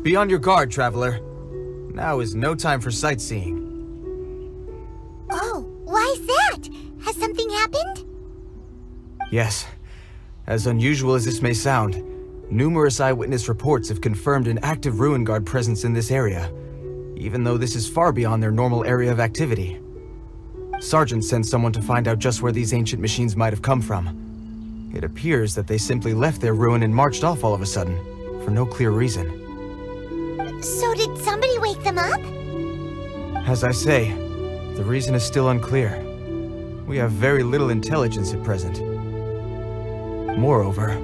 Be on your guard, traveler. Now is no time for sightseeing. Oh, why is that? Has something happened? Yes. As unusual as this may sound, numerous eyewitness reports have confirmed an active Ruin Guard presence in this area, even though this is far beyond their normal area of activity. Sergeant sent someone to find out just where these ancient machines might have come from. It appears that they simply left their ruin and marched off all of a sudden, for no clear reason. So did somebody wake them up? As I say, the reason is still unclear. We have very little intelligence at present. Moreover,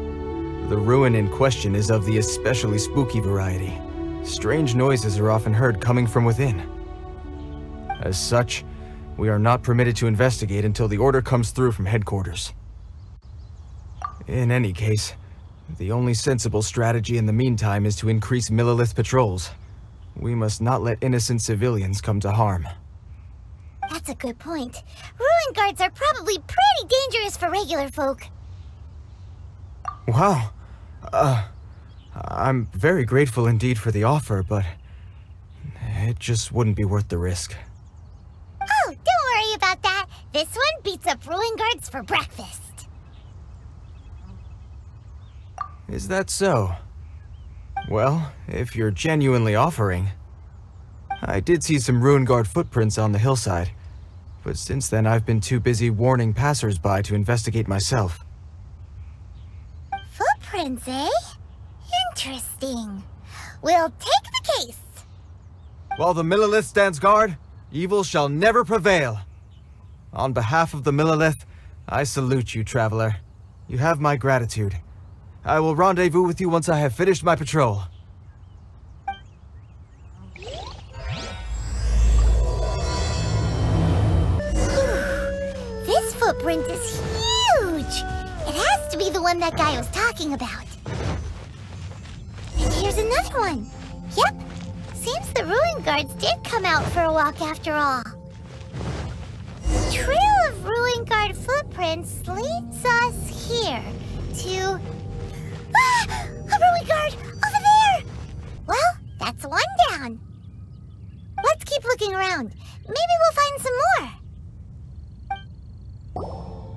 the ruin in question is of the especially spooky variety. Strange noises are often heard coming from within. As such, we are not permitted to investigate until the order comes through from headquarters. In any case, the only sensible strategy in the meantime is to increase Millilith patrols. We must not let innocent civilians come to harm. That's a good point. Ruin guards are probably pretty dangerous for regular folk. Wow. I'm very grateful indeed for the offer, but it just wouldn't be worth the risk. Oh, don't worry about that. This one beats up ruin guards for breakfast. Is that so? Well, if you're genuinely offering. I did see some Ruin Guard footprints on the hillside, but since then I've been too busy warning passers-by to investigate myself. Footprints, eh? Interesting. We'll take the case. While the Millilith stands guard, evil shall never prevail. On behalf of the Millilith, I salute you, traveler. You have my gratitude. I will rendezvous with you once I have finished my patrol. This footprint is huge! It has to be the one that guy was talking about. And here's another one. Yep, seems the Ruin Guards did come out for a walk after all. The trail of Ruin Guard footprints leads us here to... Ah! A Ruin Guard! Over there! Well, that's one down. Let's keep looking around. Maybe we'll find some more.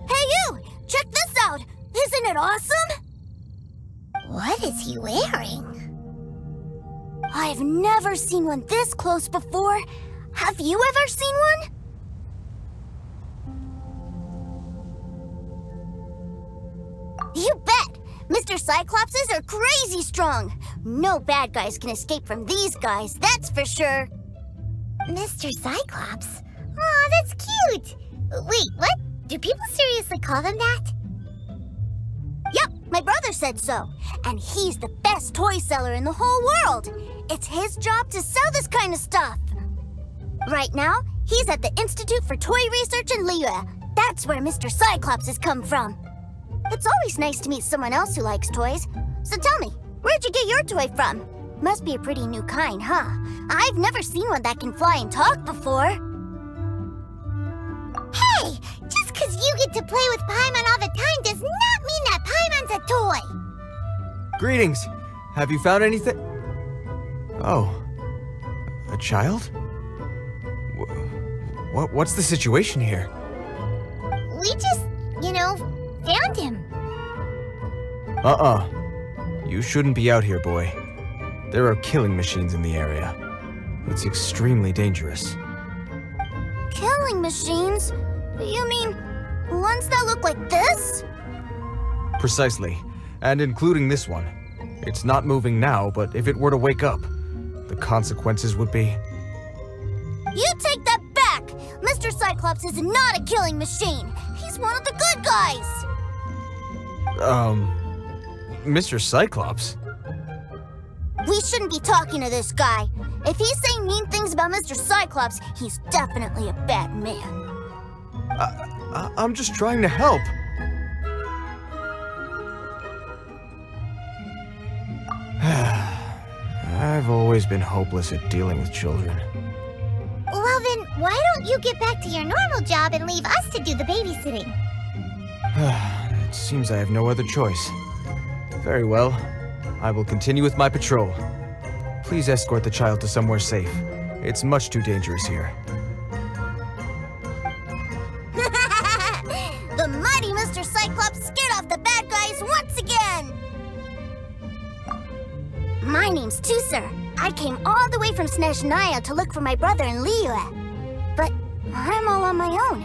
Hey you! Check this out! Isn't it awesome? What is he wearing? I've never seen one this close before. Have you ever seen one? You bet! Mr. Cyclopses are crazy strong. No bad guys can escape from these guys, that's for sure. Mr. Cyclops? Aw, that's cute. Wait, what? Do people seriously call them that? Yep, my brother said so. And he's the best toy seller in the whole world. It's his job to sell this kind of stuff. Right now, he's at the Institute for Toy Research in Liyue. That's where Mr. Cyclops has come from. It's always nice to meet someone else who likes toys. So tell me, where'd you get your toy from? Must be a pretty new kind, huh? I've never seen one that can fly and talk before. Hey! Just 'cause you get to play with Paimon all the time does not mean that Paimon's a toy! Greetings! Have you found anything? Oh. A child? What's the situation here? We just, found him. You shouldn't be out here, boy. There are killing machines in the area. It's extremely dangerous. Killing machines? You mean ones that look like this? Precisely. And including this one. It's not moving now, but if it were to wake up, the consequences would be... You take that back! Mr. Cyclops is not a killing machine. He's one of the good guys. Mr. Cyclops? We shouldn't be talking to this guy. If he's saying mean things about Mr. Cyclops, he's definitely a bad man. I'm just trying to help. I've always been hopeless at dealing with children. Well then, why don't you get back to your normal job and leave us to do the babysitting? It seems I have no other choice. Very well. I will continue with my patrol. Please escort the child to somewhere safe. It's much too dangerous here. The mighty Mr. Cyclops scared off the bad guys once again! My name's Tuser. I came all the way from Snezhnaya to look for my brother in Liyue. But I'm all on my own,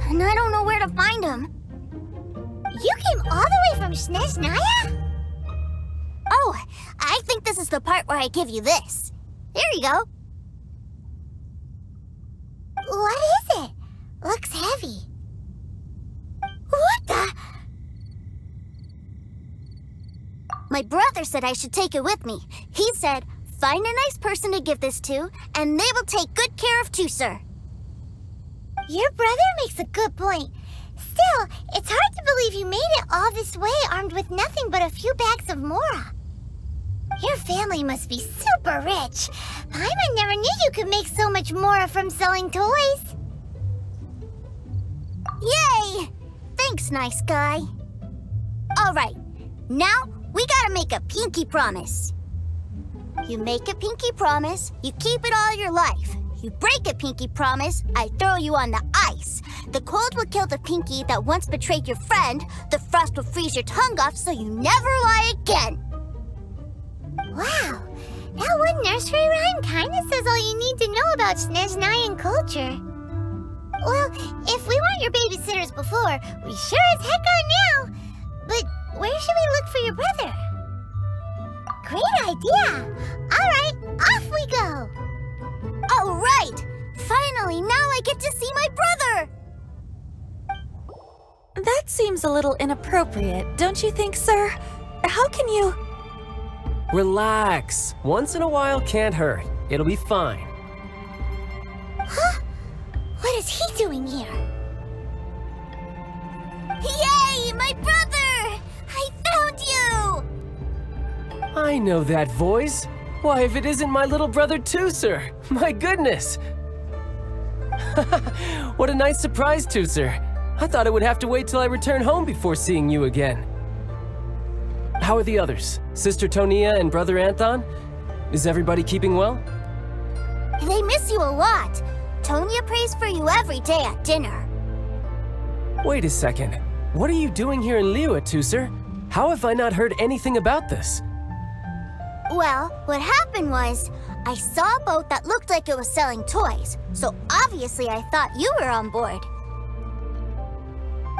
and I don't know where to find him. You came all the way from Snezhnaya? Oh, I think this is the part where I give you this. Here you go. What is it? Looks heavy. What the? My brother said I should take it with me. He said, find a nice person to give this to, and they will take good care of Tuser. Your brother makes a good point. Still, it's hard to believe you made it all this way armed with nothing but a few bags of Mora. Your family must be super rich. Paimon never knew you could make so much Mora from selling toys. Yay! Thanks, nice guy. All right, now we gotta make a pinky promise. You make a pinky promise, you keep it all your life. You break a pinky promise, I throw you on the ice. The cold will kill the pinky that once betrayed your friend. The frost will freeze your tongue off so you never lie again. Wow, that one nursery rhyme kinda says all you need to know about Snezhnayan culture. Well, if we weren't your babysitters before, we sure as heck are now. But where should we look for your brother? Great idea! Alright, off we go! Alright! Finally, now I get to see my brother! That seems a little inappropriate, don't you think, sir? How can you... Relax. Once in a while can't hurt. It'll be fine. Huh? What is he doing here? Yay! My brother! I found you! I know that voice. Why, if it isn't my little brother Tuser! My goodness! What a nice surprise, Tuser. I thought I would have to wait till I return home before seeing you again. How are the others? Sister Tonia and Brother Anthon? Is everybody keeping well? They miss you a lot. Tonia prays for you every day at dinner. Wait a second. What are you doing here in Liyue, Tuser? How have I not heard anything about this? Well, what happened was, I saw a boat that looked like it was selling toys, so obviously I thought you were on board.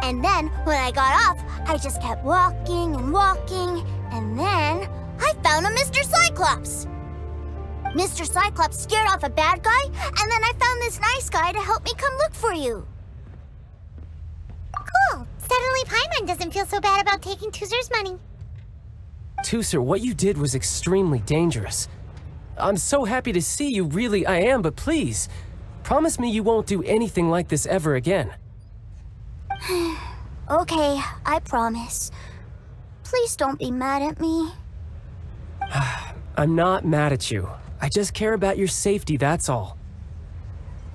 And then, when I got off, I just kept walking and walking, and then I found a Mr. Cyclops! Mr. Cyclops scared off a bad guy, and then I found this nice guy to help me come look for you. Cool. Suddenly Paimon doesn't feel so bad about taking Tuser's money. Tuser, what you did was extremely dangerous. I'm so happy to see you, really I am, but please, promise me you won't do anything like this ever again. Okay, I promise. Please don't be mad at me. I'm not mad at you. I just care about your safety, that's all.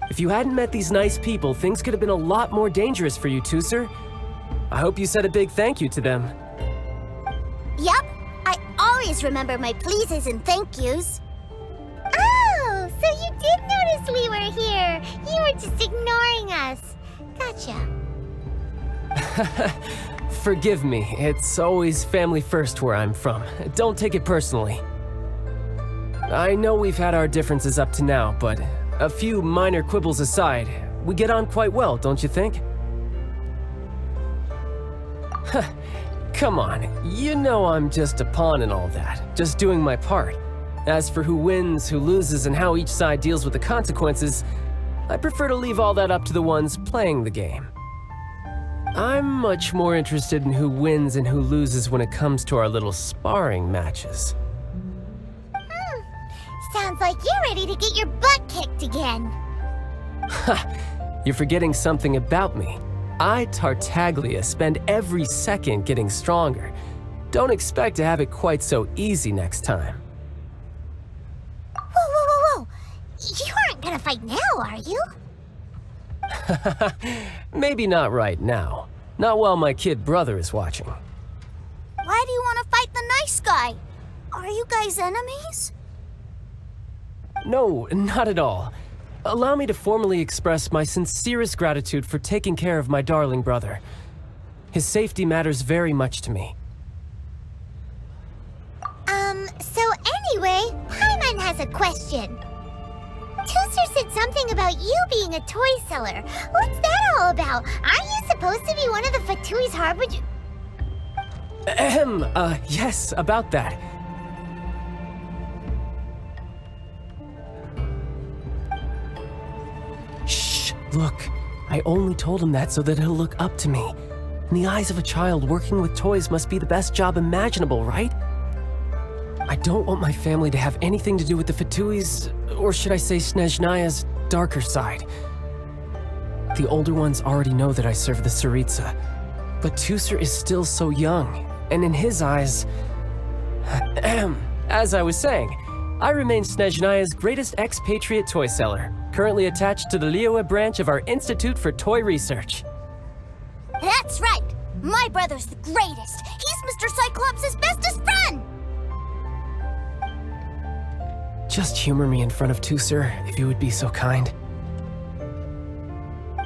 If you hadn't met these nice people, things could have been a lot more dangerous for you, Tuser. I hope you said a big thank you to them. Yep, I always remember my pleases and thank yous. Oh, so you did notice we were here. You were just ignoring us. Gotcha. Forgive me, it's always family first where I'm from. Don't take it personally. I know we've had our differences up to now, but a few minor quibbles aside, we get on quite well, don't you think? Come on, you know I'm just a pawn and all that, just doing my part. As for who wins, who loses, and how each side deals with the consequences, I prefer to leave all that up to the ones playing the game. I'm much more interested in who wins and who loses when it comes to our little sparring matches. Sounds like you're ready to get your butt kicked again. Ha! You're forgetting something about me. I, Tartaglia, spend every second getting stronger. Don't expect to have it quite so easy next time. Whoa! You aren't gonna fight now, are you? Maybe not right now. Not while my kid brother is watching. Why do you want to fight nice guy. Are you guys enemies? No, not at all. Allow me to formally express my sincerest gratitude for taking care of my darling brother. His safety matters very much to me. So anyway, Paimon has a question. Tooser said something about you being a toy seller. What's that all about? Aren't you supposed to be one of the Fatui's harbinger? Yes, about that. Shh, look. I only told him that so that he'll look up to me. In the eyes of a child, working with toys must be the best job imaginable, right? I don't want my family to have anything to do with the Fatui's, or should I say Snezhnaya's, darker side. The older ones already know that I serve the Tsaritsa, but Tooser is still so young, and in his eyes... As I was saying, I remain Snezhnaya's greatest expatriate toy seller, currently attached to the Liyue branch of our Institute for Toy Research. That's right! My brother's the greatest! He's Mr. Cyclops' bestest friend! Just humor me in front of Tooser, if you would be so kind.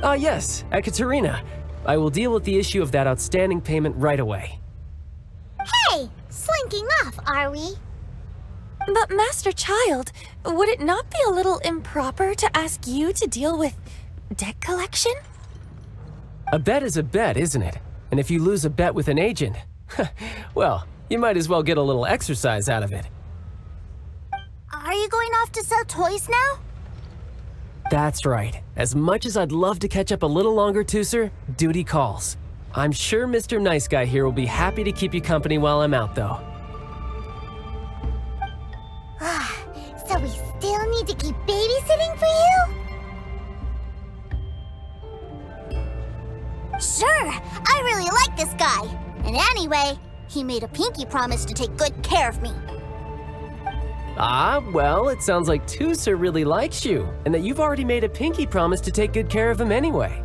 Yes, Ekaterina. I will deal with the issue of that outstanding payment right away. Hey, slinking off, are we? But Master Childe, would it not be a little improper to ask you to deal with debt collection? A bet is a bet, isn't it? And if you lose a bet with an agent, well, you might as well get a little exercise out of it. Are you going off to sell toys now? That's right. As much as I'd love to catch up a little longer, Tooser, duty calls. I'm sure Mr. Nice Guy here will be happy to keep you company while I'm out, though. So we still need to keep babysitting for you? Sure, I really like this guy. And anyway, he made a pinky promise to take good care of me. Ah, well, it sounds like Tooser really likes you, and that you've already made a pinky promise to take good care of him anyway.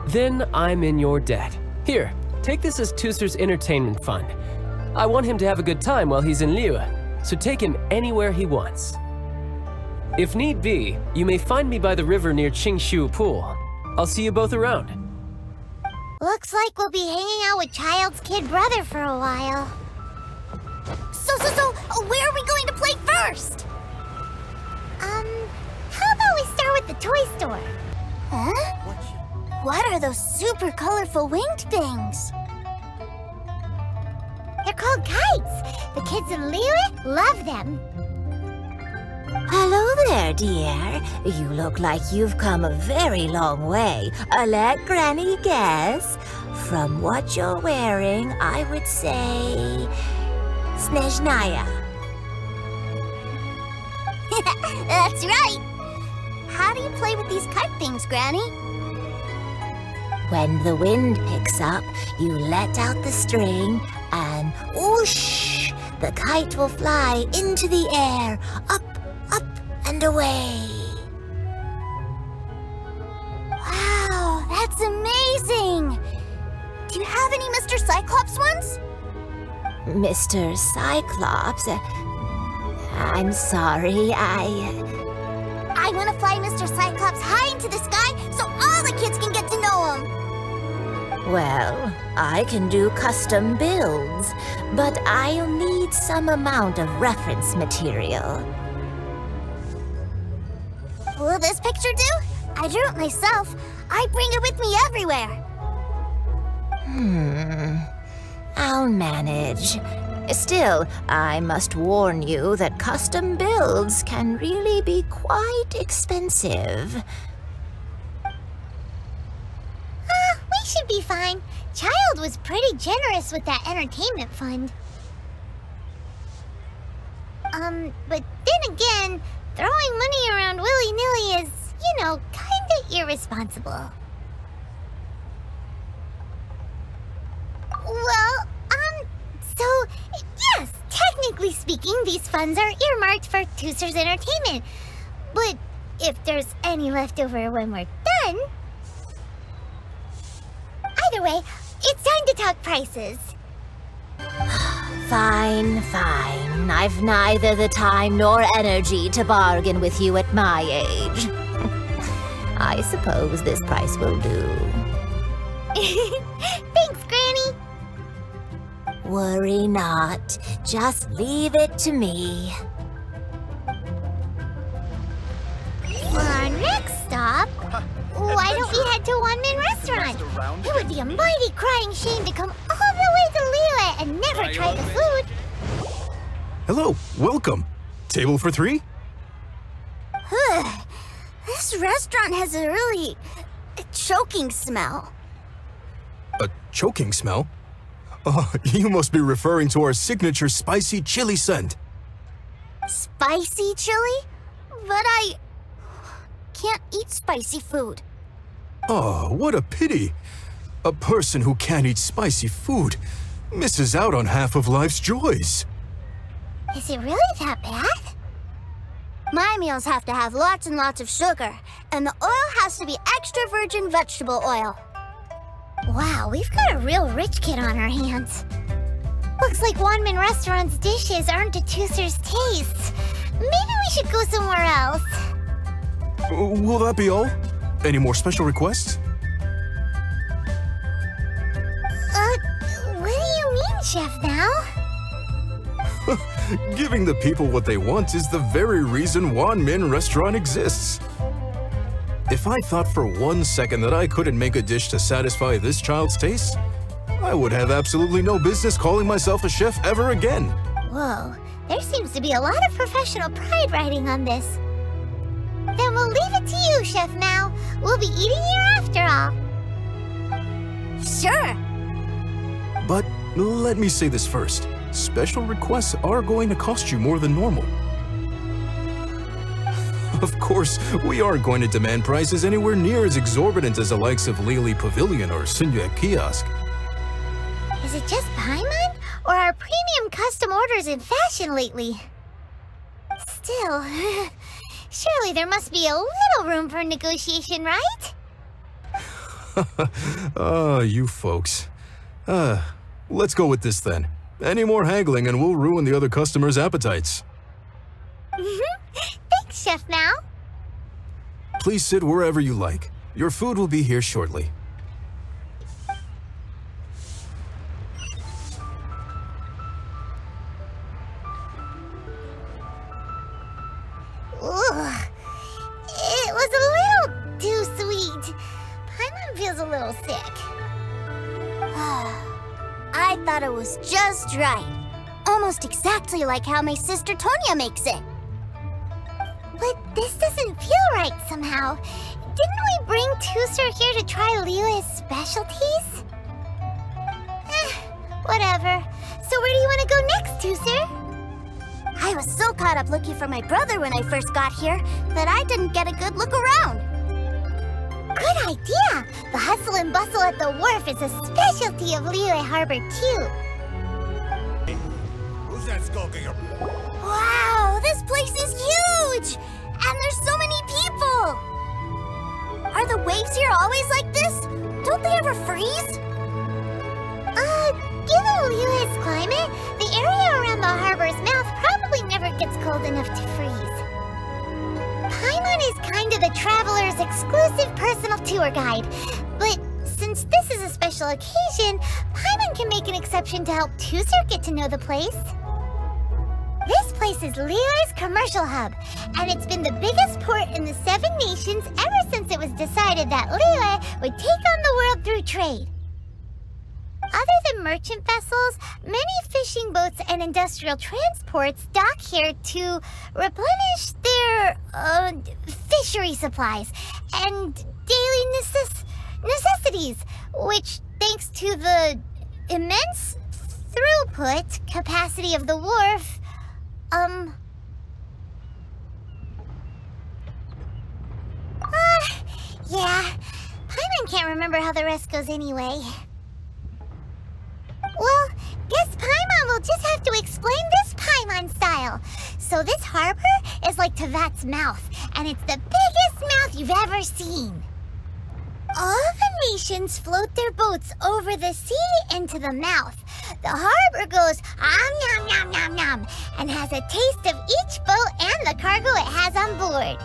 Then I'm in your debt. Here, take this as Tooser's entertainment fund. I want him to have a good time while he's in Liyue, so take him anywhere he wants. If need be, you may find me by the river near Qingshu Pool. I'll see you both around. Looks like we'll be hanging out with Childe's kid brother for a while. So, where are we going to play first? How about we start with the toy store? Huh? What are those super colorful winged things? They're called kites. The kids in Liyue love them. Hello there, dear. You look like you've come a very long way. Let Granny guess. From what you're wearing, I would say... Snezhnaya. That's right. How do you play with these kite things, Granny? When the wind picks up, you let out the string and whoosh! The kite will fly into the air, up, and away. Wow, that's amazing! Do you have any Mr. Cyclops ones? Mr. Cyclops? I'm sorry, I want to fly Mr. Cyclops high into the sky so all the kids can get to know him. Well, I can do custom builds, but I'll need some amount of reference material. Will this picture do? I drew it myself. I bring it with me everywhere. I'll manage. Still, I must warn you that custom builds can really be quite expensive. We should be fine. Childe was pretty generous with that entertainment fund. But then again, throwing money around willy-nilly is, you know, kinda irresponsible. Well, so, yes, technically speaking, these funds are earmarked for Tooser's entertainment. But if there's any left over when we're done... Either Anyway, it's time to talk prices. Fine, fine. I've neither the time nor energy to bargain with you at my age. I suppose this price will do. Thanks, Granny. Worry not. Just leave it to me. For our next stop, why don't we head to Windblume Restaurant? It would be a mighty crying shame to come all the way to Liyue and never try the food. Hello, welcome. Table for 3? This restaurant has a really choking smell. A choking smell? Oh, you must be referring to our signature spicy chili scent. Spicy chili? But I can't eat spicy food. Oh, what a pity. A person who can't eat spicy food misses out on half of life's joys. Is it really that bad? My meals have to have lots and lots of sugar, and the oil has to be extra virgin vegetable oil. Wow, we've got a real rich kid on our hands. Looks like Windblume Restaurant's dishes aren't to Tooser's taste. Maybe we should go somewhere else. Will that be all? Any more special requests? What do you mean, Chef Now? Giving the people what they want is the very reason Windblume Restaurant exists. If I thought for 1 second that I couldn't make a dish to satisfy this child's taste, I would have absolutely no business calling myself a chef ever again. Whoa, there seems to be a lot of professional pride riding on this. Then we'll leave it to you, Chef Mao. We'll be eating here after all. Sure. But let me say this first. Special requests are going to cost you more than normal. Of course, we aren't going to demand prices anywhere near as exorbitant as the likes of Lily Pavilion or Sunya Kiosk. Is it just Paimon? Or are premium custom orders in fashion lately? Still, surely there must be a little room for negotiation, right? You folks. Let's go with this then. Any more haggling and we'll ruin the other customers' appetites. Thanks, Chef Mao. Please sit wherever you like. Your food will be here shortly. Ugh. It was a little too sweet. Paimon feels a little sick. I thought it was just right. Almost exactly like how my sister Tonya makes it. But this doesn't feel right somehow. Didn't we bring Tooser here to try Liyue's specialties? Whatever. So where do you want to go next, Tooser? I was so caught up looking for my brother when I first got here that I didn't get a good look around. Good idea! The hustle and bustle at the wharf is a specialty of Liyue Harbor, too. Who's that skulking? Wow, this place is huge! And there's so many people! Are the waves here always like this? Don't they ever freeze? Given Liyue's climate, the area around the harbor's mouth probably never gets cold enough to freeze. Paimon is kind of the traveler's exclusive personal tour guide, but since this is a special occasion, Paimon can make an exception to help Tooser get to know the place. This place is Liyue's commercial hub, and it's been the biggest port in the 7 nations ever since it was decided that Liyue would take on the world through trade. Other than merchant vessels, many fishing boats and industrial transports dock here to replenish their fishery supplies and daily necessities, which, thanks to the immense throughput capacity of the wharf, yeah, Paimon can't remember how the rest goes anyway. Well, guess Paimon will just have to explain this Paimon style. So this harbor is like Tevat's mouth, and it's the biggest mouth you've ever seen. All the nations float their boats over the sea into the mouth. The harbor goes nom nom nom nom and has a taste of each boat and the cargo it has on board.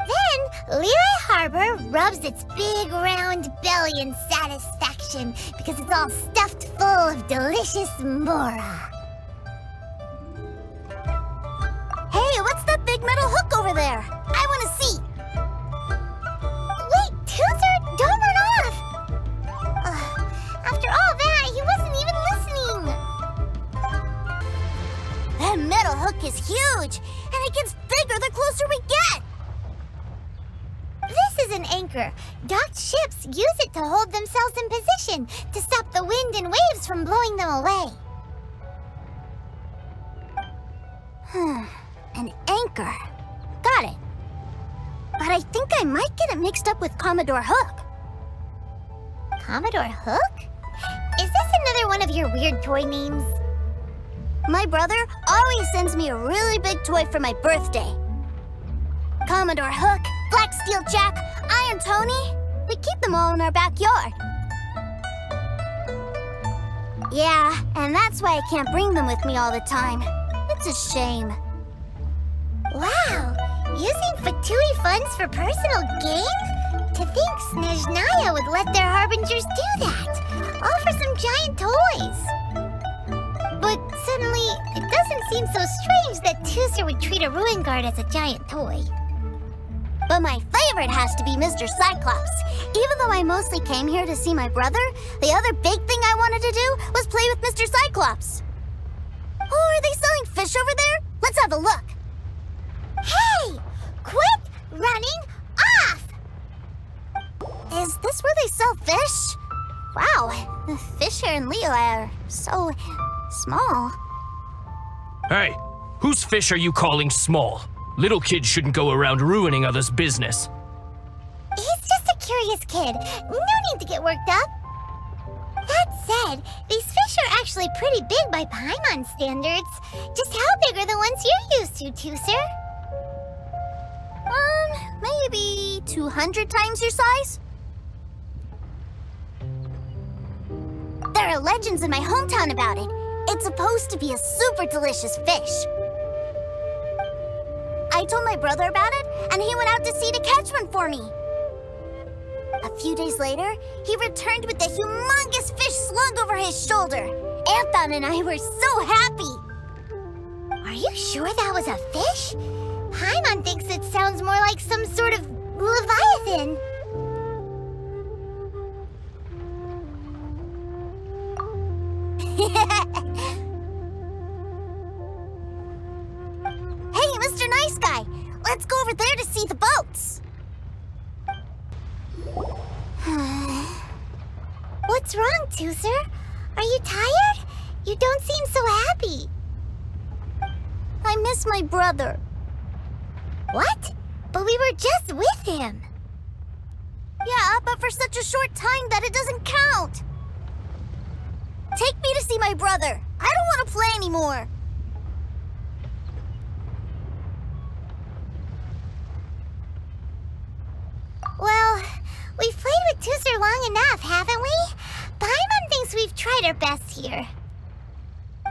Then Lehigh Harbor rubs its big round belly in satisfaction because it's all stuffed full of delicious mora. Hey, what's that big metal hook over there? I want to see. Wait, Toother, don't run off! After all that, he wasn't even listening. That metal hook is huge, and it gets bigger the closer we get. This is an anchor. Docked ships use it to hold themselves in position to stop the wind and waves from blowing them away. An anchor. Got it. But I think I might get it mixed up with Commodore Hook. Commodore Hook? Is this another one of your weird toy names? My brother always sends me a really big toy for my birthday. Commodore Hook, Black Steel Jack, Iron Tony. We keep them all in our backyard. Yeah, and that's why I can't bring them with me all the time. It's a shame. Wow! Using Fatui funds for personal gain? To think Snezhnaya would let their harbingers do that! All for some giant toys! But suddenly, it doesn't seem so strange that Tooser would treat a ruin guard as a giant toy. But my favorite has to be Mr. Cyclops. Even though I mostly came here to see my brother, the other big thing I wanted to do was play with Mr. Cyclops. Oh, are they selling fish over there? Let's have a look. Hey! Quit running off! Is this where they sell fish? Wow, the fish here in Lehigh are so small. Hey, whose fish are you calling small? Little kids shouldn't go around ruining others' business. He's just a curious kid. No need to get worked up. That said, these fish are actually pretty big by Paimon standards. Just how big are the ones you're used to, Tooser? Maybe 200 times your size? There are legends in my hometown about it. It's supposed to be a super delicious fish. I told my brother about it, and he went out to sea to catch one for me. A few days later, he returned with a humongous fish slung over his shoulder. Anthon and I were so happy. Are you sure that was a fish? Paimon thinks it sounds more like some sort of leviathan. Hey, Mr. Nice Guy, let's go over there to see the boats. What's wrong, Tooser? Are you tired? You don't seem so happy. I miss my brother. What? But we were just with him. Yeah, but for such a short time that it doesn't count. Take me to see my brother. I don't want to play anymore. Well, we've played with Tooser long enough, haven't we? Paimon thinks we've tried our best here.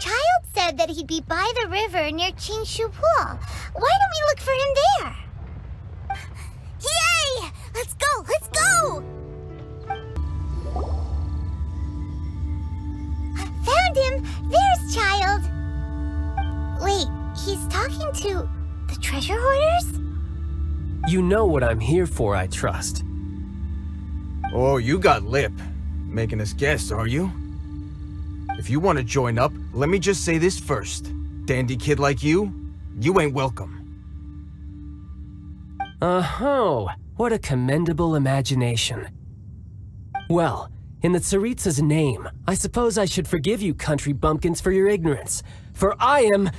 Childe said that he'd be by the river near Qingshu Pool. Why don't we look for him there? Yay! Let's go! Let's go! Found him! There's Childe! Wait, he's talking to the treasure hoarders? You know what I'm here for, I trust. Oh, you got lip. Making us guess, are you? If you want to join up, let me just say this first. Dandy kid like you ain't welcome. Oh, what a commendable imagination. Well, in the Tsaritsa's name, I suppose I should forgive you country bumpkins for your ignorance, for I am... Brother!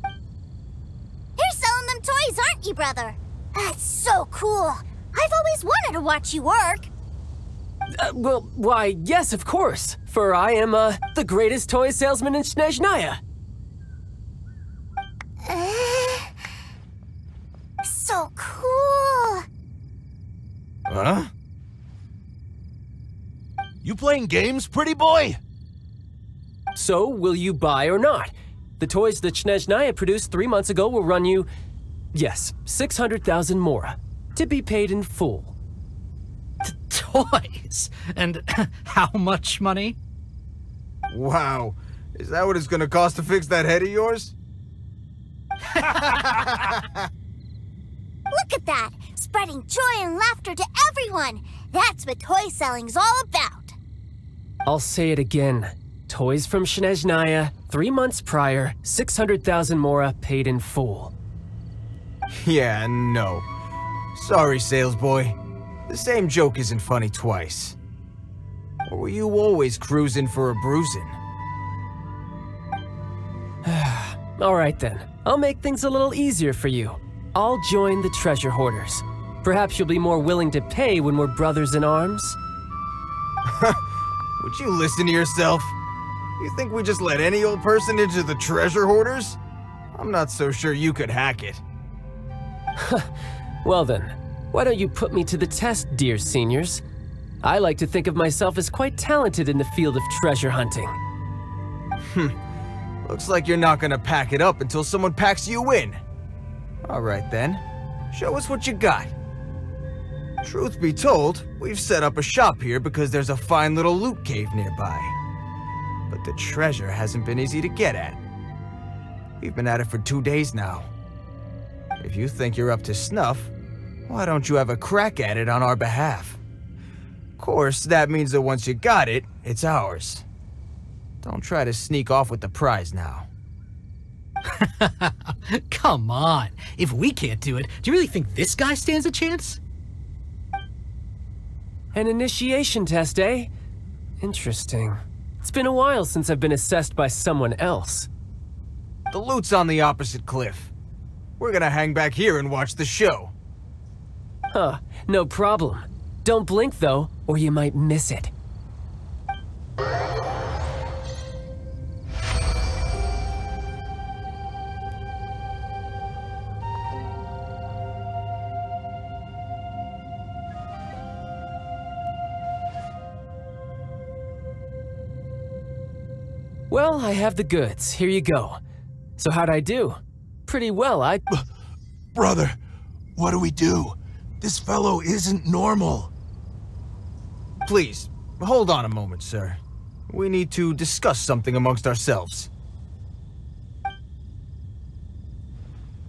You're selling them toys, aren't you, brother? That's so cool. I've always wanted to watch you work. Well, why, yes, of course, for I am, the greatest toy salesman in Snezhnaya. So cool. Huh? You playing games, pretty boy? So, will you buy or not? The toys that Snezhnaya produced 3 months ago will run you, yes, 600,000 mora, to be paid in full. Toys? And how much money? Wow. Is that what it's gonna cost to fix that head of yours? Look at that! Spreading joy and laughter to everyone! That's what toy selling's all about! I'll say it again. Toys from Snezhnaya, 3 months prior, 600,000 mora paid in full. Yeah, no. Sorry, salesboy. The same joke isn't funny twice. Or were you always cruising for a bruising? All right then, I'll make things a little easier for you. I'll join the treasure hoarders. Perhaps you'll be more willing to pay when we're brothers in arms? Would you listen to yourself? You think we just let any old person into the treasure hoarders? I'm not so sure you could hack it. Well then, why don't you put me to the test, dear seniors? I like to think of myself as quite talented in the field of treasure hunting. Looks like you're not gonna pack it up until someone packs you in. All right then, show us what you got. Truth be told, we've set up a shop here because there's a fine little loot cave nearby. But the treasure hasn't been easy to get at. We've been at it for 2 days now. If you think you're up to snuff, why don't you have a crack at it on our behalf? Of course, that means that once you got it, it's ours. Don't try to sneak off with the prize now. Come on. If we can't do it, do you really think this guy stands a chance? An initiation test, eh? Interesting. It's been a while since I've been assessed by someone else. The loot's on the opposite cliff. We're gonna hang back here and watch the show. Huh, no problem. Don't blink though, or you might miss it. Well, I have the goods. Here you go. So how'd I do? Pretty well, Brother, what do we do? This fellow isn't normal. Please, hold on a moment, sir. We need to discuss something amongst ourselves.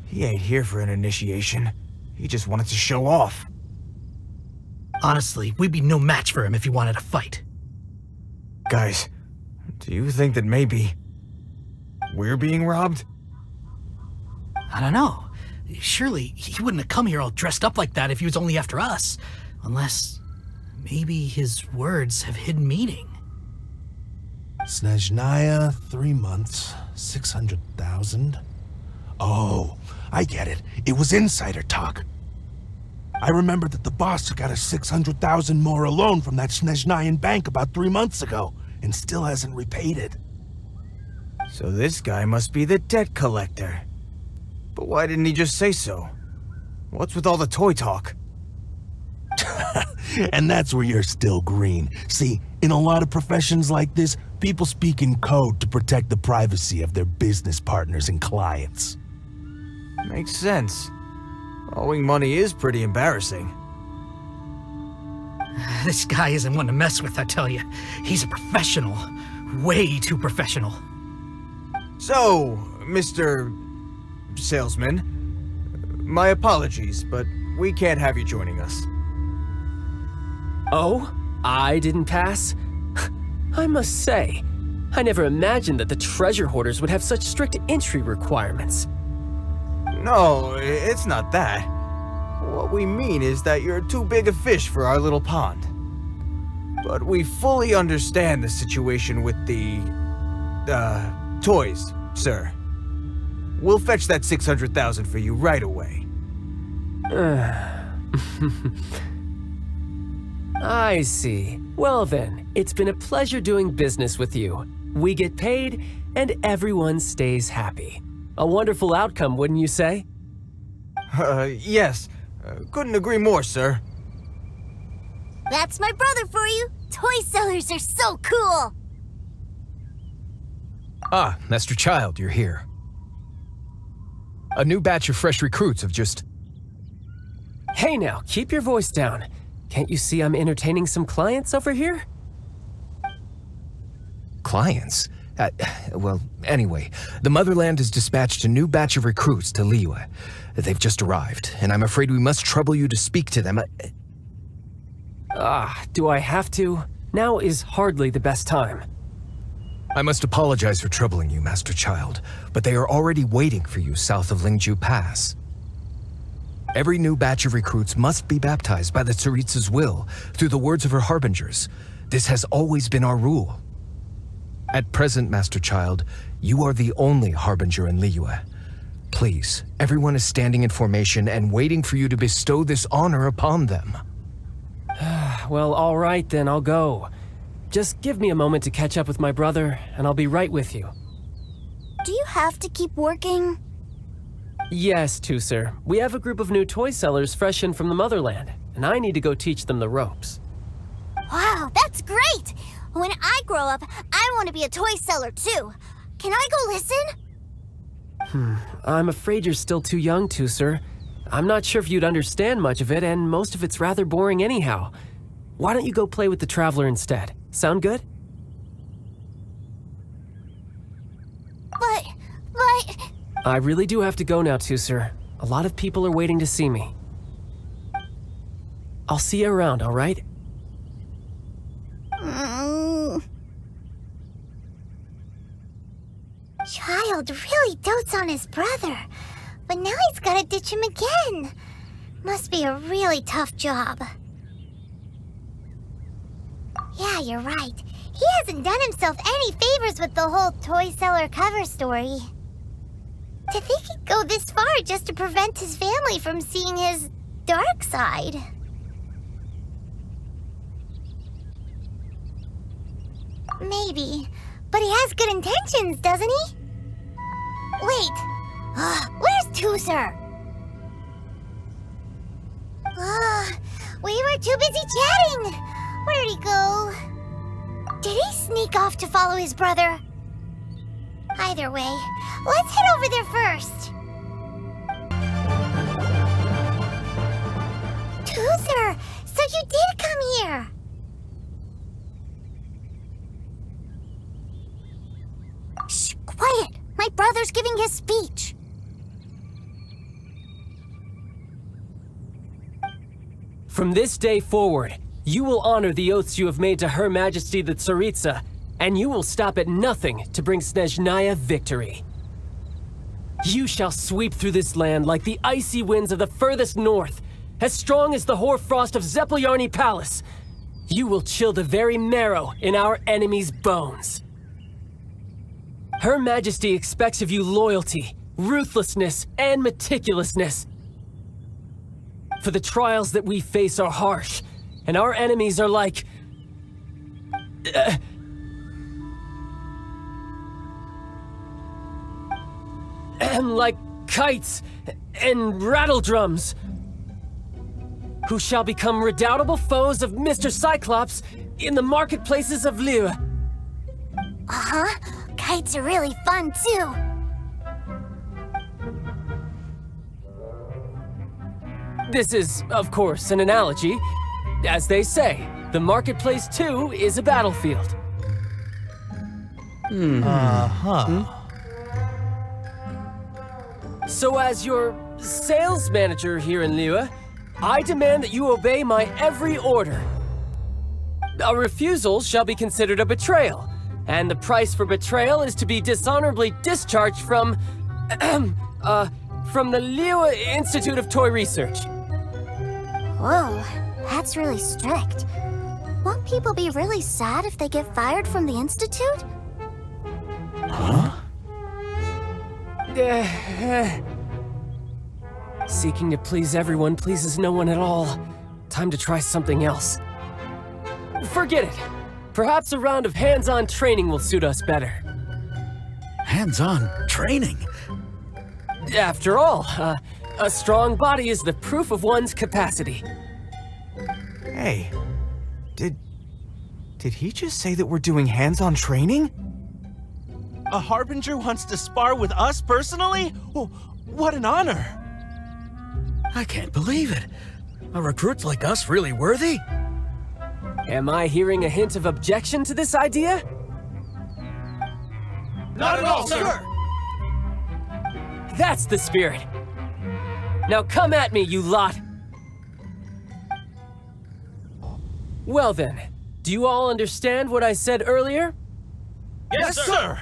He ain't here for an initiation. He just wanted to show off. Honestly, we'd be no match for him if he wanted to fight. Guys, do you think that maybe we're being robbed? I don't know. Surely he wouldn't have come here all dressed up like that if he was only after us. Unless maybe his words have hidden meaning. Snezhnaya, 3 months, 600,000. Oh, I get it. It was insider talk. I remember that the boss took out a 600,000 more loan from that Snezhnayan bank about 3 months ago, and still hasn't repaid it. So this guy must be the debt collector. But why didn't he just say so? What's with all the toy talk? And that's where you're still green. See, in a lot of professions like this, people speak in code to protect the privacy of their business partners and clients. Makes sense. Owing money is pretty embarrassing. This guy isn't one to mess with, I tell you. He's a professional. Way too professional. So, Mr. Salesman, my apologies, but we can't have you joining us. Oh? I didn't pass? I must say, I never imagined that the treasure hoarders would have such strict entry requirements. No, it's not that. What we mean is that you're too big a fish for our little pond. But we fully understand the situation with the, toys, sir. We'll fetch that 600,000 for you right away. I see. Well then, it's been a pleasure doing business with you. We get paid, and everyone stays happy. A wonderful outcome, wouldn't you say? Yes. Couldn't agree more, sir. That's my brother for you. Toy sellers are so cool. Ah, Master Childe, you're here. A new batch of fresh recruits have just... Hey now, keep your voice down. Can't you see I'm entertaining some clients over here? Clients? Well, anyway, the Motherland has dispatched a new batch of recruits to Liyue. They've just arrived, and I'm afraid we must trouble you to speak to them. Do I have to? Now is hardly the best time. I must apologize for troubling you, Master Childe, but they are already waiting for you south of Lingju Pass. Every new batch of recruits must be baptized by the Tsaritsa's will, through the words of her harbingers. This has always been our rule. At present, Master Childe, you are the only harbinger in Liyue. Please, everyone is standing in formation and waiting for you to bestow this honor upon them. Well, all right then, I'll go. Just give me a moment to catch up with my brother, and I'll be right with you. Do you have to keep working? Yes, Tusser. We have a group of new toy sellers fresh in from the Motherland, and I need to go teach them the ropes. Wow, that's great! When I grow up, I want to be a toy seller too. Can I go listen? I'm afraid you're still too young, Tusser. I'm not sure if you'd understand much of it, and most of it's rather boring anyhow. Why don't you go play with the Traveler instead? Sound good? But... I really do have to go now, Tusser. A lot of people are waiting to see me. I'll see you around, all right? Childe really dotes on his brother, but now he's gotta ditch him again. Must be a really tough job. Yeah, you're right. He hasn't done himself any favors with the whole toy seller cover story. To think he'd go this far just to prevent his family from seeing his dark side. Maybe, but he has good intentions, doesn't he? Wait, where's Tusser? We were too busy chatting. Where'd he go? Did he sneak off to follow his brother? Either way, let's head over there first. Tusser, so you did come here. Shh, quiet! My brother's giving his speech. From this day forward, you will honor the oaths you have made to Her Majesty the Tsaritsa, and you will stop at nothing to bring Snezhnaya victory. You shall sweep through this land like the icy winds of the furthest north, as strong as the hoarfrost of Zeppeljärni Palace. You will chill the very marrow in our enemies' bones. Her Majesty expects of you loyalty, ruthlessness, and meticulousness. For the trials that we face are harsh, and our enemies are like... like kites and rattledrums, who shall become redoubtable foes of Mr. Cyclops in the marketplaces of Liyue. Uh-huh. Kites are really fun, too. This is, of course, an analogy. As they say, the marketplace, too, is a battlefield. So as your sales manager here in Liyue, I demand that you obey my every order. A refusal shall be considered a betrayal, and the price for betrayal is to be dishonorably discharged from the Liyue Institute of Toy Research. Whoa, that's really strict. Won't people be really sad if they get fired from the Institute? Huh? Seeking to please everyone pleases no one at all. Time to try something else. Forget it. Perhaps a round of hands-on training will suit us better. Hands-on training? After all, a strong body is the proof of one's capacity. Hey, Did he just say that we're doing hands-on training? A Harbinger wants to spar with us personally? Oh, what an honor! I can't believe it. Are recruits like us really worthy? Am I hearing a hint of objection to this idea? Not at all, sir! That's the spirit! Now come at me, you lot! Well then, do you all understand what I said earlier? Yes, sir!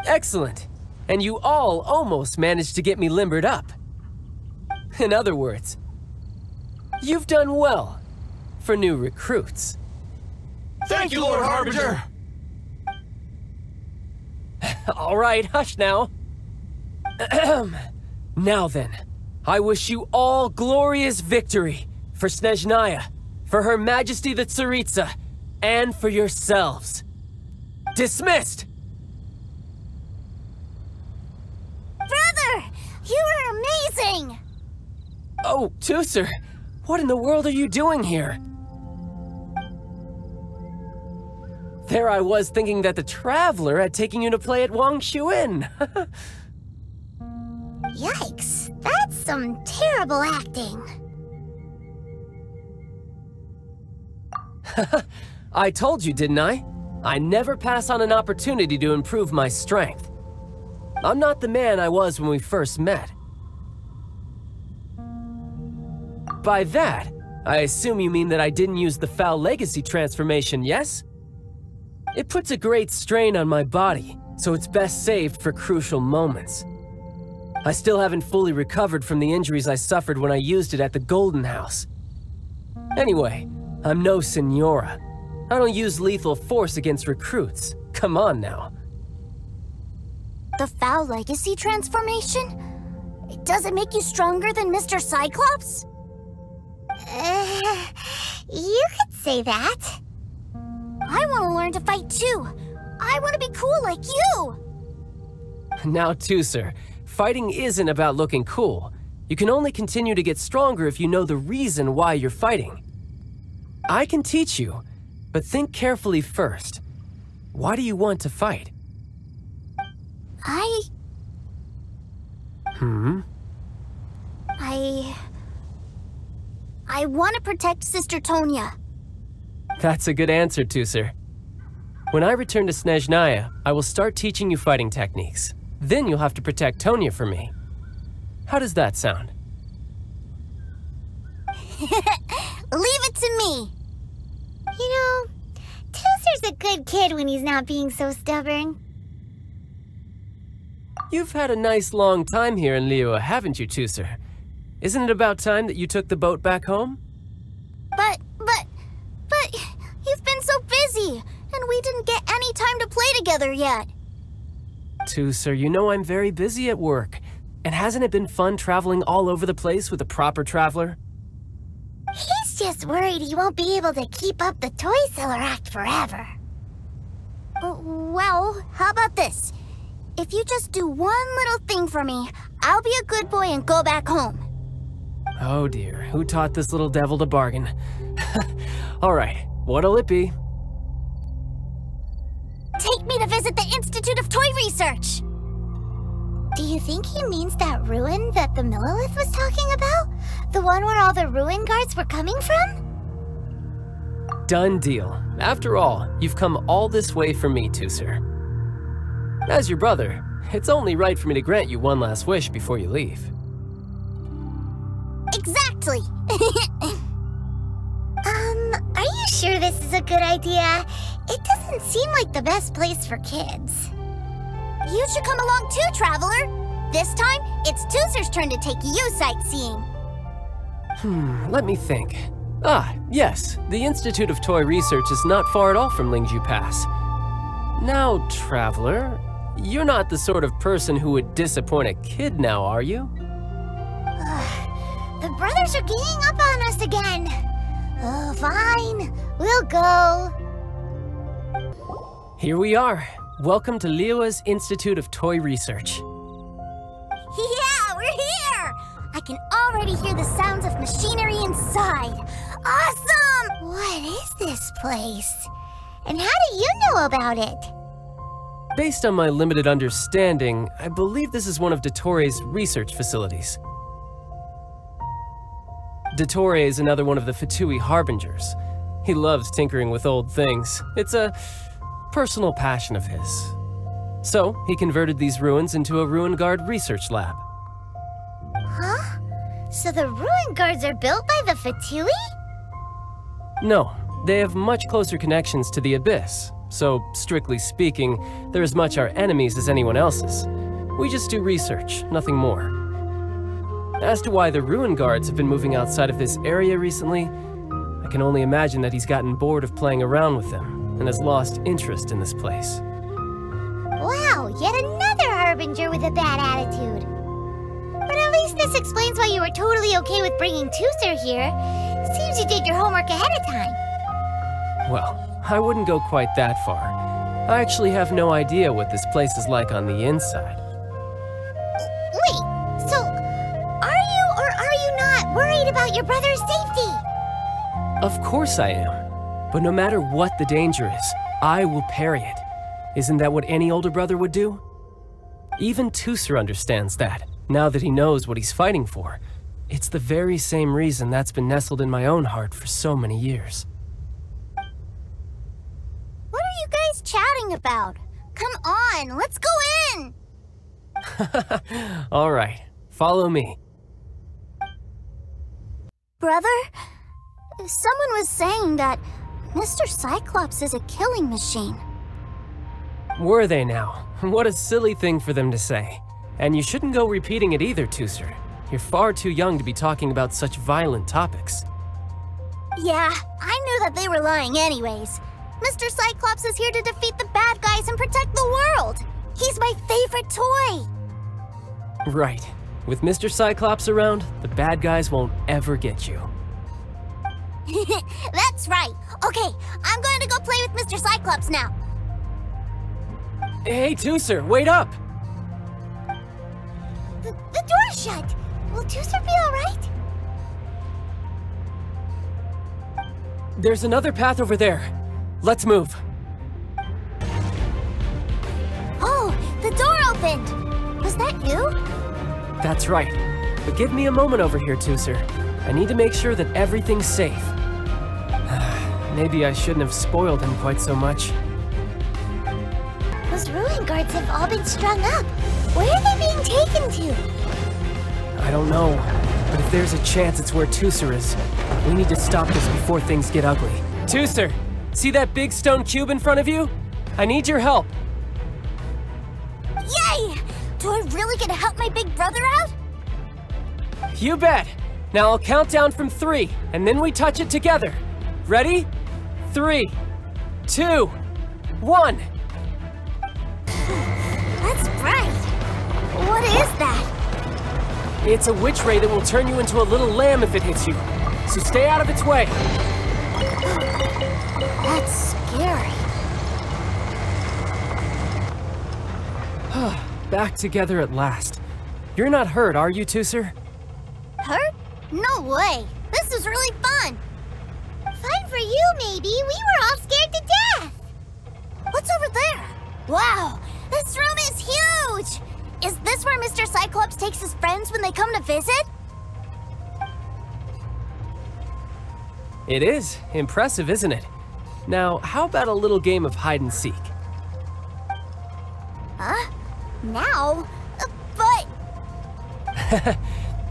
Excellent. And you all almost managed to get me limbered up. In other words, you've done well for new recruits. Thank you, Lord Harbinger! All right, hush now. Now then, I wish you all glorious victory for Snezhnaya, for Her Majesty the Tsaritsa, and for yourselves. Dismissed! Brother! You are amazing! Oh, Tusser, what in the world are you doing here? There I was thinking that the Traveler had taken you to play at Wangshuin. Yikes, that's some terrible acting. I told you, didn't I? I never pass on an opportunity to improve my strength. I'm not the man I was when we first met. By that, I assume you mean that I didn't use the Foul Legacy transformation, yes? It puts a great strain on my body, so it's best saved for crucial moments. I still haven't fully recovered from the injuries I suffered when I used it at the Golden House. Anyway, I'm no Senora. I don't use lethal force against recruits. Come on now. The Foul Legacy transformation? Does it make you stronger than Mr. Cyclops? You could say that. I want to learn to fight too. I want to be cool like you. Now, Tusser, fighting isn't about looking cool. You can only continue to get stronger if you know the reason why you're fighting. I can teach you, but think carefully first. Why do you want to fight? I want to protect Sister Tonya. That's a good answer, Tusser. When I return to Snezhnaya, I will start teaching you fighting techniques. Then you'll have to protect Tonya for me. How does that sound? Leave it to me. You know, Tusser's a good kid when he's not being so stubborn. You've had a nice long time here in Liyue, haven't you, Tusser? Isn't it about time that you took the boat back home? But you've been so busy, and we didn't get any time to play together yet. Tusser, you know I'm very busy at work. And hasn't it been fun traveling all over the place with a proper traveler? He's just worried he won't be able to keep up the toy seller act forever. Well, how about this? If you just do one little thing for me, I'll be a good boy and go back home. Oh dear, who taught this little devil to bargain? All right, what'll it be? Take me to visit the Institute of Toy Research. Do you think he means that ruin that the Millelith was talking about? The one where all the ruin guards were coming from? Done deal. After all, you've come all this way for me, Tusser. As your brother, it's only right for me to grant you one last wish before you leave. Exactly. Are you sure this is a good idea? It doesn't seem like the best place for kids. You should come along too, Traveler. This time, it's Tusser's turn to take you sightseeing. Let me think. Ah, yes, the Institute of Toy Research is not far at all from Lingju Pass. Now, Traveler, you're not the sort of person who would disappoint a kid now, are you? The brothers are ganging up on us again. Oh, fine. We'll go. Here we are. Welcome to Liyue's Institute of Toy Research. Yeah, we're here! I can already hear the sounds of machinery inside. Awesome! What is this place? And how do you know about it? Based on my limited understanding, I believe this is one of Dottore research facilities. Dottore is another one of the Fatui Harbingers. He loves tinkering with old things. It's a personal passion of his. So, he converted these ruins into a Ruin Guard research lab. Huh? So the Ruin Guards are built by the Fatui? No, they have much closer connections to the Abyss. So, strictly speaking, they're as much our enemies as anyone else's. We just do research, nothing more. As to why the Ruin Guards have been moving outside of this area recently, I can only imagine that he's gotten bored of playing around with them and has lost interest in this place. Wow, yet another Harbinger with a bad attitude. But at least this explains why you were totally okay with bringing Tusser here. Seems you did your homework ahead of time. Well, I wouldn't go quite that far. I actually have no idea what this place is like on the inside. Wait, so are you or are you not worried about your brother's safety? Of course I am. But no matter what the danger is, I will parry it. Isn't that what any older brother would do? Even Tusser understands that, now that he knows what he's fighting for. It's the very same reason that's been nestled in my own heart for so many years. What are you guys chatting about? Come on, let's go in! All right, follow me. Brother, someone was saying that Mr. Cyclops is a killing machine. Were they now? What a silly thing for them to say. And you shouldn't go repeating it either, Tusser. You're far too young to be talking about such violent topics. Yeah, I knew that they were lying anyways. Mr. Cyclops is here to defeat the bad guys and protect the world. He's my favorite toy. Right. With Mr. Cyclops around, the bad guys won't ever get you. That's right. Okay, I'm going to go play with Mr. Cyclops now. Hey, Tusser, wait up! The door's shut. Will Tusser be alright? There's another path over there. Let's move. Oh, the door opened. Was that you? That's right. But give me a moment over here, Tusser. I need to make sure that everything's safe. Maybe I shouldn't have spoiled him quite so much. Those Ruin Guards have all been strung up. Where are they being taken to? I don't know, but if there's a chance it's where Tusser is, we need to stop this before things get ugly. Tusser, see that big stone cube in front of you? I need your help. Yay! Do I really get to help my big brother out? You bet. Now I'll count down from 3, and then we touch it together. Ready? 3, 2, 1. That's bright. What is that? It's a witch ray that will turn you into a little lamb if it hits you. So stay out of its way. That's scary. Back together at last. You're not hurt, are you, Tusser? Hurt? No way. This is really fun. Fun for you, maybe. We were all scared to death. What's over there? Wow, this room is huge. Is this where Mr. Cyclops takes his friends when they come to visit? It is. Impressive, isn't it? Now, how about a little game of hide and seek? Huh? Now? But...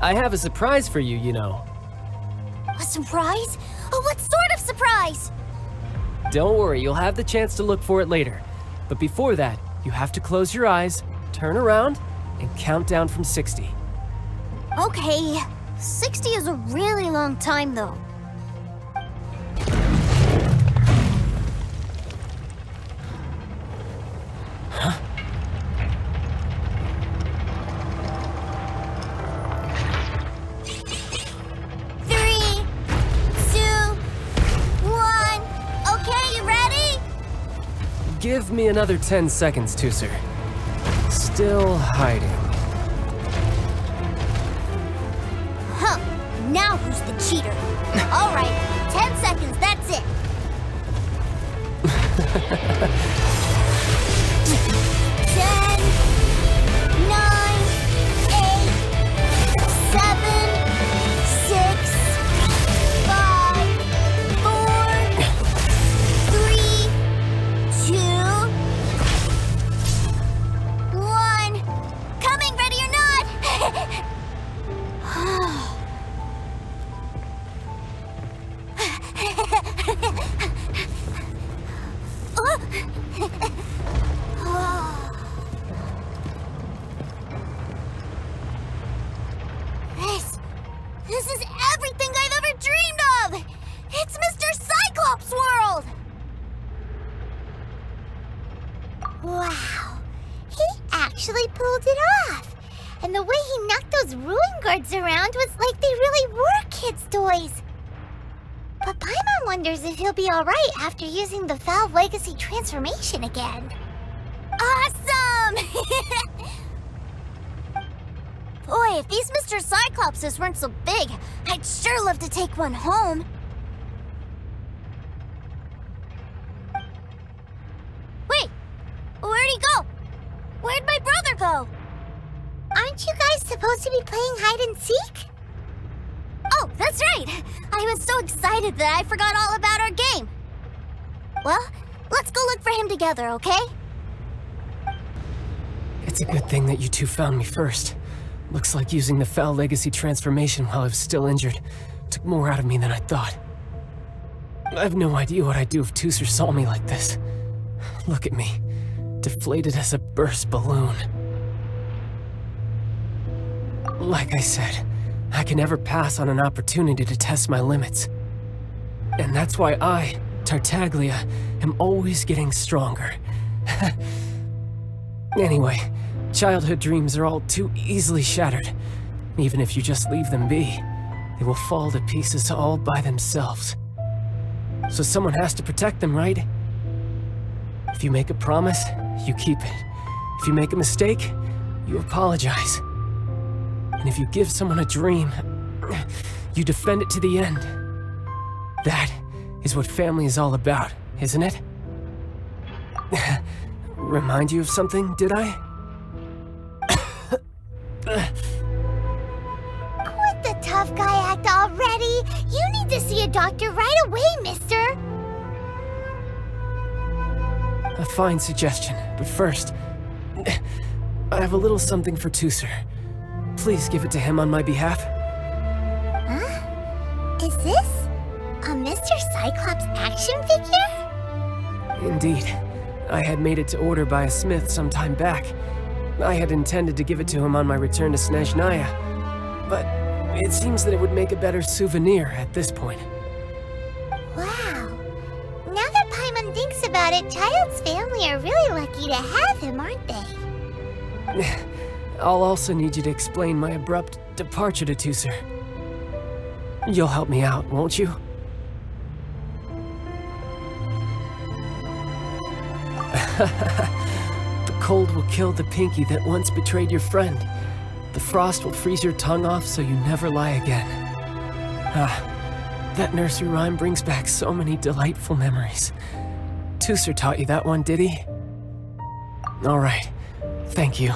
I have a surprise for you, you know. A surprise? Oh, what sort of surprise? Don't worry, you'll have the chance to look for it later. But before that, you have to close your eyes, turn around, and count down from 60. Okay, 60 is a really long time, though. Huh? Give me another 10 seconds, Tusser. Still hiding. Huh. Now who's the cheater? All right, 10 seconds, that's This is everything I've ever dreamed of! It's Mr. Cyclops' world! Wow, he actually pulled it off. And the way he knocked those ruin guards around was like they really were kids' toys. But Paimon wonders if he'll be alright after using the Valve Legacy transformation again. Awesome! Boy, if these Mr. Cyclopses weren't so big, I'd sure love to take one home. Wait, where'd he go? Where'd my brother go? Aren't you guys supposed to be playing hide and seek? Oh, that's right! I was so excited that I forgot all about our game. Well, let's go look for him together, okay? It's a good thing that you two found me first. Looks like using the Foul Legacy transformation while I was still injured took more out of me than I thought. I have no idea what I'd do if Tooser saw me like this. Look at me, deflated as a burst balloon. Like I said, I can never pass on an opportunity to test my limits. And that's why I, Tartaglia, am always getting stronger. Anyway, childhood dreams are all too easily shattered. Even if you just leave them be, they will fall to pieces all by themselves. So someone has to protect them, right? If you make a promise, you keep it. If you make a mistake, you apologize. And if you give someone a dream, you defend it to the end. That is what family is all about, isn't it? Remind you of something, did I? Quit the tough guy act already! You need to see a doctor right away, mister! A fine suggestion, but first, I have a little something for Tooser. Please give it to him on my behalf. Huh? Is this a Mr. Cyclops action figure? Indeed. I had made it to order by a smith some time back. I had intended to give it to him on my return to Snezhnaya, but it seems that it would make a better souvenir at this point. Wow. Now that Paimon thinks about it, Childe's family are really lucky to have him, aren't they? I'll also need you to explain my abrupt departure to Tooser. You'll help me out, won't you? The cold will kill the pinky that once betrayed your friend. The frost will freeze your tongue off so you never lie again. Ah, that nursery rhyme brings back so many delightful memories. Tooser taught you that one, did he? All right, thank you.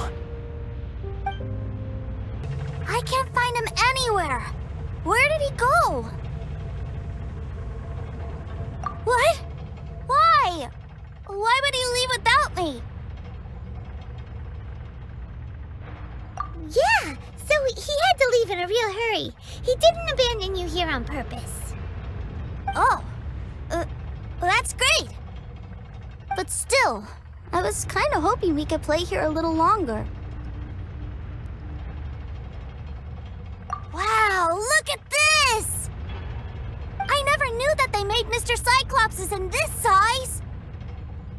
I can't find him anywhere. Where did he go? What? Why? Why would he leave without me? Yeah, so he had to leave in a real hurry. He didn't abandon you here on purpose. Oh, that's great. But still, I was kind of hoping we could play here a little longer. Wow, look at this! I never knew that they made Mr. Cyclopses in this size.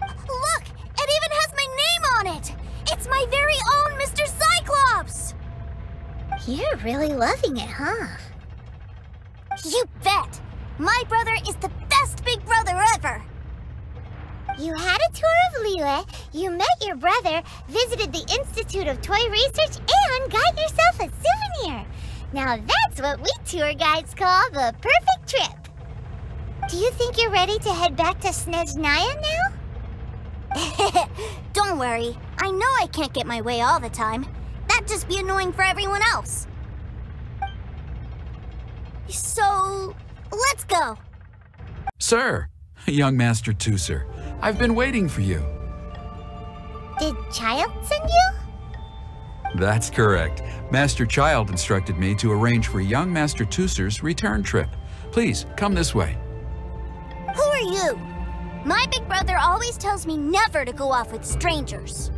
Look, it even has my name on it! It's my very own Mr. Cyclops! You're really loving it, huh? You bet! My brother is the best big brother ever! You had a tour of Liyue, you met your brother, visited the Institute of Toy Research, and got yourself a souvenir! Now that's what we tour guides call the perfect trip! Do you think you're ready to head back to Snezhnaya now? Don't worry, I know I can't get my way all the time. That'd just be annoying for everyone else. So, let's go. Sir, young Master Tooser, I've been waiting for you. Did Childe send you? That's correct. Master Childe instructed me to arrange for young Master Tooser's return trip. Please, come this way. Who are you? My big brother always tells me never to go off with strangers.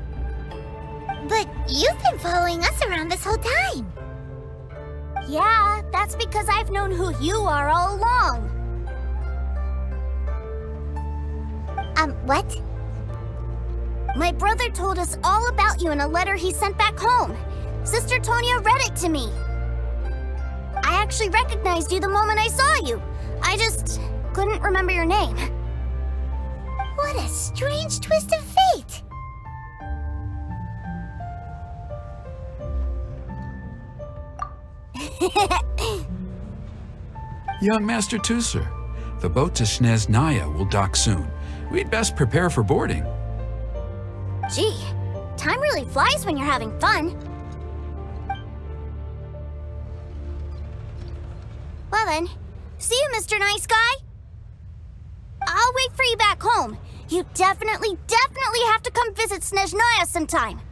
But you've been following us around this whole time. Yeah, That's because I've known who you are all along. What? My brother told us all about you in a letter he sent back home. Sister Tonya read it to me. I actually recognized you the moment I saw you. I just couldn't remember your name. What a strange twist of fate! Young Master Tusser, the boat to Snezhnaya will dock soon. We'd best prepare for boarding. Gee, time really flies when you're having fun. Well then, see you, Mr. Nice Guy. I'll wait for you back home. You definitely have to come visit Snezhnaya sometime.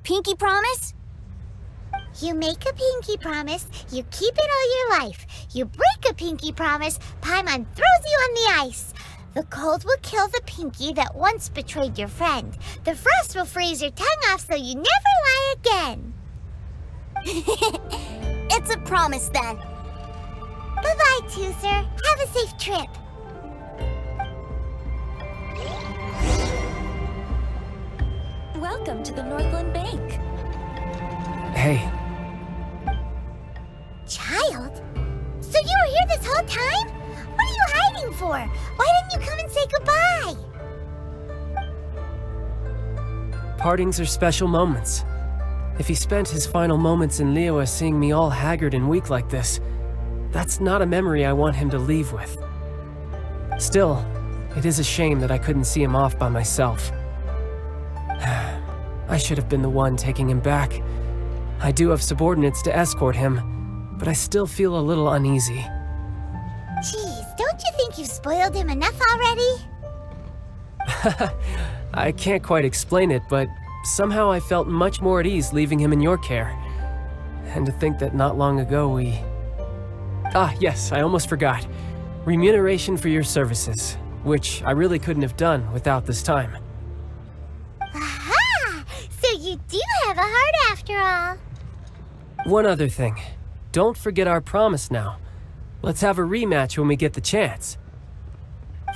Pinky promise? You make a pinky promise, you keep it all your life. You break a pinky promise, Paimon throws you on the ice. The cold will kill the pinky that once betrayed your friend. The frost will freeze your tongue off so you never lie again. It's a promise then. Bye-bye, Tusser. Have a safe trip. Welcome to the Northland Bank. Hey. Child? So you were here this whole time? What are you hiding for? Why didn't you come and say goodbye? Partings are special moments. If he spent his final moments in Liyue seeing me all haggard and weak like this, that's not a memory I want him to leave with. Still, it is a shame that I couldn't see him off by myself. I should have been the one taking him back. I do have subordinates to escort him, but I still feel a little uneasy. Jeez, don't you think you've spoiled him enough already? I can't quite explain it, but somehow I felt much more at ease leaving him in your care. And to think that not long ago we... Ah, yes, I almost forgot. Remuneration for your services, which I really couldn't have done without this time. Aha! So you do have a heart after all. One other thing. Don't forget our promise now. Let's have a rematch when we get the chance.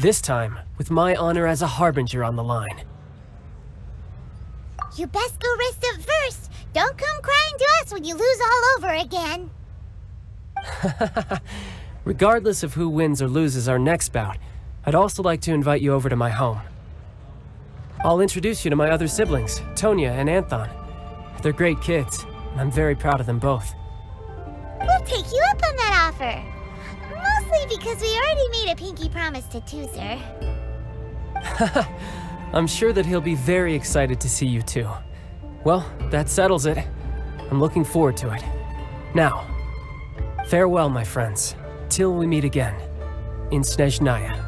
This time, with my honor as a harbinger on the line. You best go rest up first. Don't come crying to us when you lose all over again. Regardless of who wins or loses our next bout, I'd also like to invite you over to my home. I'll introduce you to my other siblings, Tonya and Anthon. They're great kids, and I'm very proud of them both. We'll take you up on that offer. Mostly because we already made a pinky promise to Tusser. I'm sure that he'll be very excited to see you too. Well, that settles it. I'm looking forward to it. Now, farewell, my friends, till we meet again in Snezhnaya.